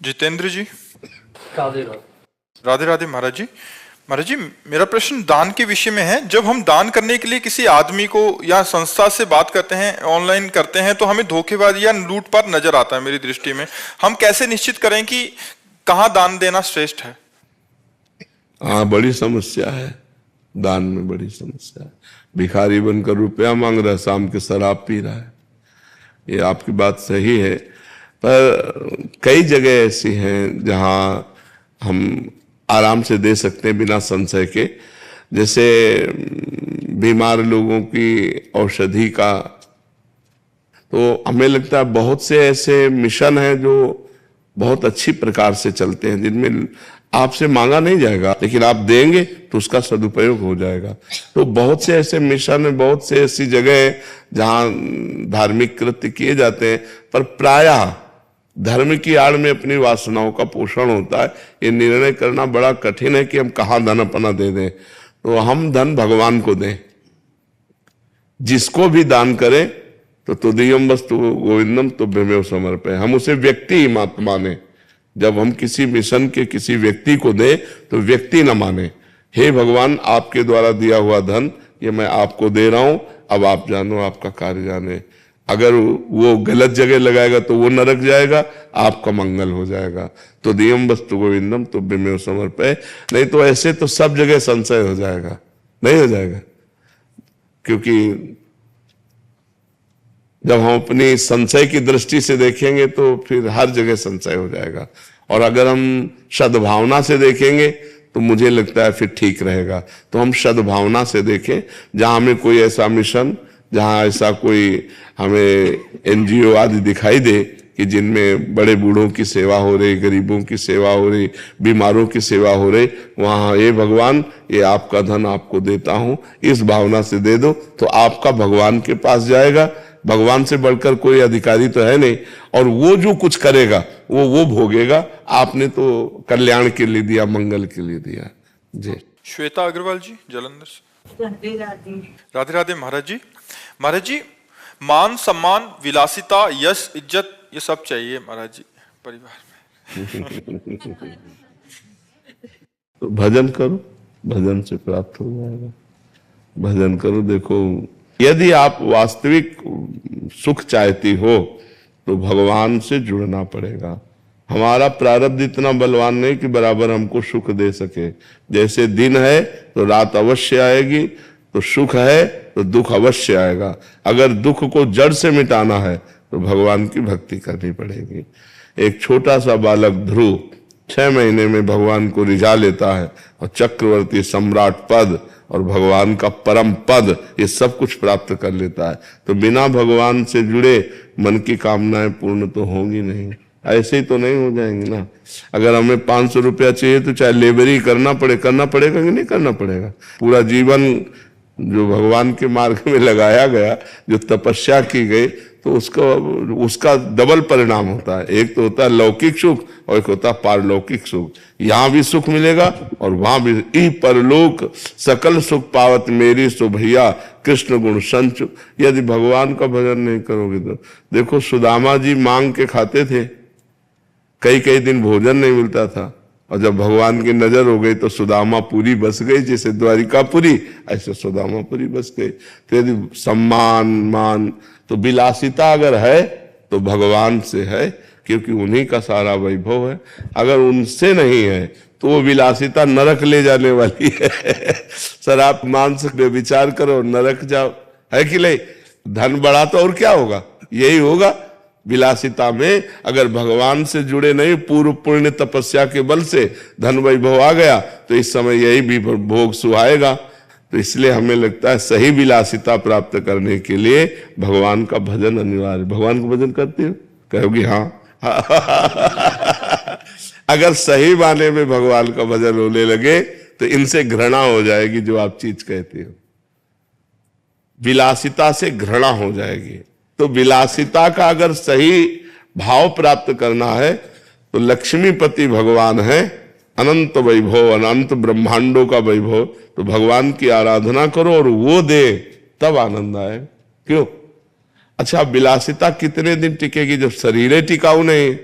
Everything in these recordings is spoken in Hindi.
जितेंद्र जी। राधे राधे। राधे राधे महाराज जी। महाराज जी, मेरा प्रश्न दान के विषय में है। जब हम दान करने के लिए किसी आदमी को या संस्था से बात करते हैं, ऑनलाइन करते हैं, तो हमें धोखेबाजी या लूटपाट नजर आता है। मेरी दृष्टि में हम कैसे निश्चित करें कि कहाँ दान देना श्रेष्ठ है? हाँ, बड़ी समस्या है, दान में बड़ी समस्या है। भिखारी बनकर रुपया मांग रहा है, शाम के शराब पी रहा है। ये आपकी बात सही है, पर कई जगह ऐसी हैं जहां हम आराम से दे सकते हैं बिना संशय के। जैसे बीमार लोगों की औषधि का, तो हमें लगता है बहुत से ऐसे मिशन हैं जो बहुत अच्छी प्रकार से चलते हैं, जिनमें आपसे मांगा नहीं जाएगा, लेकिन आप देंगे तो उसका सदुपयोग हो जाएगा। तो बहुत से ऐसे मिशन है, बहुत से ऐसी जगह है जहां धार्मिक कृत्य किए जाते हैं, पर प्रायः धर्म की आड़ में अपनी वासनाओं का पोषण होता है। ये निर्णय करना बड़ा कठिन है कि हम कहाँ धन अपना दे दें। तो हम धन भगवान को दें, जिसको भी दान करें तो तुदीयम वस्तु गोविंदम तुभ्यमेव समर्पय, हम उसे व्यक्ति ही मत माने। जब हम किसी मिशन के किसी व्यक्ति को दें तो व्यक्ति न माने, हे भगवान आपके द्वारा दिया हुआ धन ये मैं आपको दे रहा हूं, अब आप जानो, आपका कार्य जाने। अगर वो गलत जगह लगाएगा तो वो नरक जाएगा, आपका मंगल हो जाएगा। तो दियम वस्तु गोविंदम तुभ्यमेव समर्पय। नहीं तो ऐसे तो सब जगह संशय हो जाएगा, नहीं हो जाएगा। क्योंकि जब हम अपनी संशय की दृष्टि से देखेंगे तो फिर हर जगह संशय हो जाएगा। और अगर हम सद्भावना से देखेंगे तो मुझे लगता है फिर ठीक रहेगा। तो हम सद्भावना से देखें, जहां हमें कोई ऐसा मिशन, जहां ऐसा कोई हमें एनजीओ आदि दिखाई दे कि जिनमें बड़े बूढ़ों की सेवा हो रही, गरीबों की सेवा हो रही, बीमारों की सेवा हो रही, वहां ये भगवान ये आपका धन आपको देता हूं, इस भावना से दे दो, तो आपका भगवान के पास जाएगा। भगवान से बढ़कर कोई अधिकारी तो है नहीं, और वो जो कुछ करेगा वो भोगेगा। आपने तो कल्याण के लिए दिया, मंगल के लिए दिया। जी। श्वेता अग्रवाल जी, जलंधर से। राधे राधे। राधे राधे महाराज जी। महाराज जी, मान सम्मान विलासिता यश इज्जत ये सब चाहिए महाराज जी परिवार में। तो भजन करो, भजन से प्राप्त हो जाएगा। भजन करो। देखो, यदि आप वास्तविक सुख चाहती हो तो भगवान से जुड़ना पड़ेगा। हमारा प्रारब्ध इतना बलवान नहीं कि बराबर हमको सुख दे सके। जैसे दिन है तो रात अवश्य आएगी, तो सुख है तो दुख अवश्य आएगा। अगर दुख को जड़ से मिटाना है तो भगवान की भक्ति करनी पड़ेगी। एक छोटा सा बालक ध्रुव 6 महीने में भगवान को रिझा लेता है, और चक्रवर्ती सम्राट पद और भगवान का परम पद ये सब कुछ प्राप्त कर लेता है। तो बिना भगवान से जुड़े मन की कामनाएं पूर्ण तो होंगी नहीं, ऐसे ही तो नहीं हो जाएंगी ना। अगर हमें 500 रुपया चाहिए तो चाहे लेबरी करना पड़ेगा कि नहीं करना पड़ेगा। पूरा जीवन जो भगवान के मार्ग में लगाया गया, जो तपस्या की गई, तो उसका डबल परिणाम होता है। एक तो होता है लौकिक सुख और एक होता है पारलौकिक सुख। यहां भी सुख मिलेगा और वहां भी। ई परलोक सकल सुख पावत मेरी सो भैया कृष्ण गुण संच। यदि भगवान का भजन नहीं करोगे तो देखो, सुदामा जी मांग के खाते थे, कई दिन भोजन नहीं मिलता था, और जब भगवान की नजर हो गई तो सुदामापुरी बस गई। जैसे द्वारिकापुरी, ऐसे सुदामापुरी बस गई। तो यदि सम्मान मान तो विलासिता अगर है तो भगवान से है, क्योंकि उन्हीं का सारा वैभव है। अगर उनसे नहीं है तो वो विलासिता नरक ले जाने वाली है। सर, आप मांस पे विचार करो, नरक जाओ, है कि नहीं? धन बढ़ा तो और क्या होगा? यही होगा। विलासिता में अगर भगवान से जुड़े नहीं, पूर्व पुण्य तपस्या के बल से धन वैभव आ गया तो इस समय यही भी भोग सुहाएगा। तो इसलिए हमें लगता है सही विलासिता प्राप्त करने के लिए भगवान का भजन अनिवार्य। भगवान का भजन करते हो? कहोगी हाँ। अगर सही माने में भगवान का भजन होने लगे तो इनसे घृणा हो जाएगी, जो आप चीज कहते हो। विलासिता से घृणा हो जाएगी। तो विलासिता का अगर सही भाव प्राप्त करना है तो लक्ष्मीपति भगवान है, अनंत वैभव, अनंत ब्रह्मांडों का वैभव। तो भगवान की आराधना करो और वो दे, तब आनंद आए। क्यों? अच्छा, विलासिता कितने दिन टिकेगी जब शरीर टिकाऊ नहीं?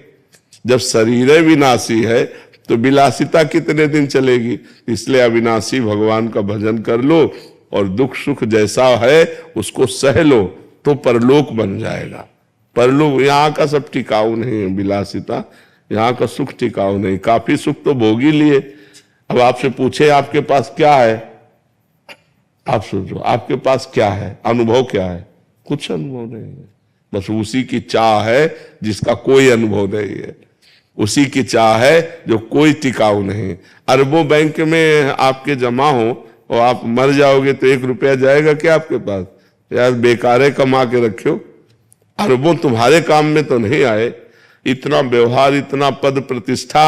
जब शरीर विनाशी है तो विलासिता कितने दिन चलेगी? इसलिए अविनाशी भगवान का भजन कर लो और दुख सुख जैसा है उसको सह लो तो परलोक बन जाएगा। परलोक यहाँ का सब टिकाऊ नहीं है, विलासिता यहाँ का सुख टिकाऊ नहीं। काफी सुख तो भोग ही लिए। अब आपसे पूछे आपके पास क्या है, आप सोचो आपके पास क्या है, अनुभव क्या है? कुछ अनुभव नहीं है। बस उसी की चाह है जिसका कोई अनुभव नहीं है, उसी की चाह है जो कोई टिकाऊ नहीं। अरबों बैंक में आपके जमा हो और आप मर जाओगे तो 1 रुपया जाएगा क्या आपके पास? यार बेकारे कमा के रखो, अरबों तुम्हारे काम में तो नहीं आए। इतना व्यवहार, इतना पद प्रतिष्ठा,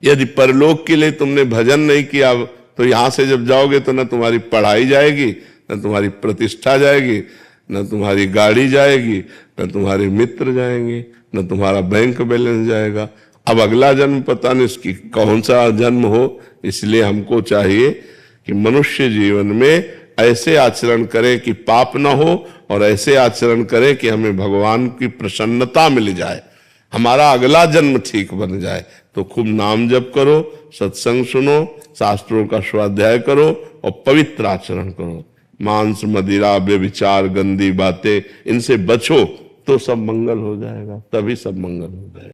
यदि परलोक के लिए तुमने भजन नहीं किया तो यहां से जब जाओगे तो न तुम्हारी पढ़ाई जाएगी, न तुम्हारी प्रतिष्ठा जाएगी, न तुम्हारी गाड़ी जाएगी, न तुम्हारे मित्र जाएंगे, न तुम्हारा बैंक बैलेंस जाएगा। अब अगला जन्म पता नहीं इसकी कौन सा जन्म हो। इसलिए हमको चाहिए कि मनुष्य जीवन में ऐसे आचरण करें कि पाप ना हो और ऐसे आचरण करें कि हमें भगवान की प्रसन्नता मिल जाए, हमारा अगला जन्म ठीक बन जाए। तो खूब नाम जप करो, सत्संग सुनो, शास्त्रों का स्वाध्याय करो और पवित्र आचरण करो। मांस मदिरा व्यभिचार गंदी बातें इनसे बचो तो सब मंगल हो जाएगा, तभी सब मंगल हो जाएगा।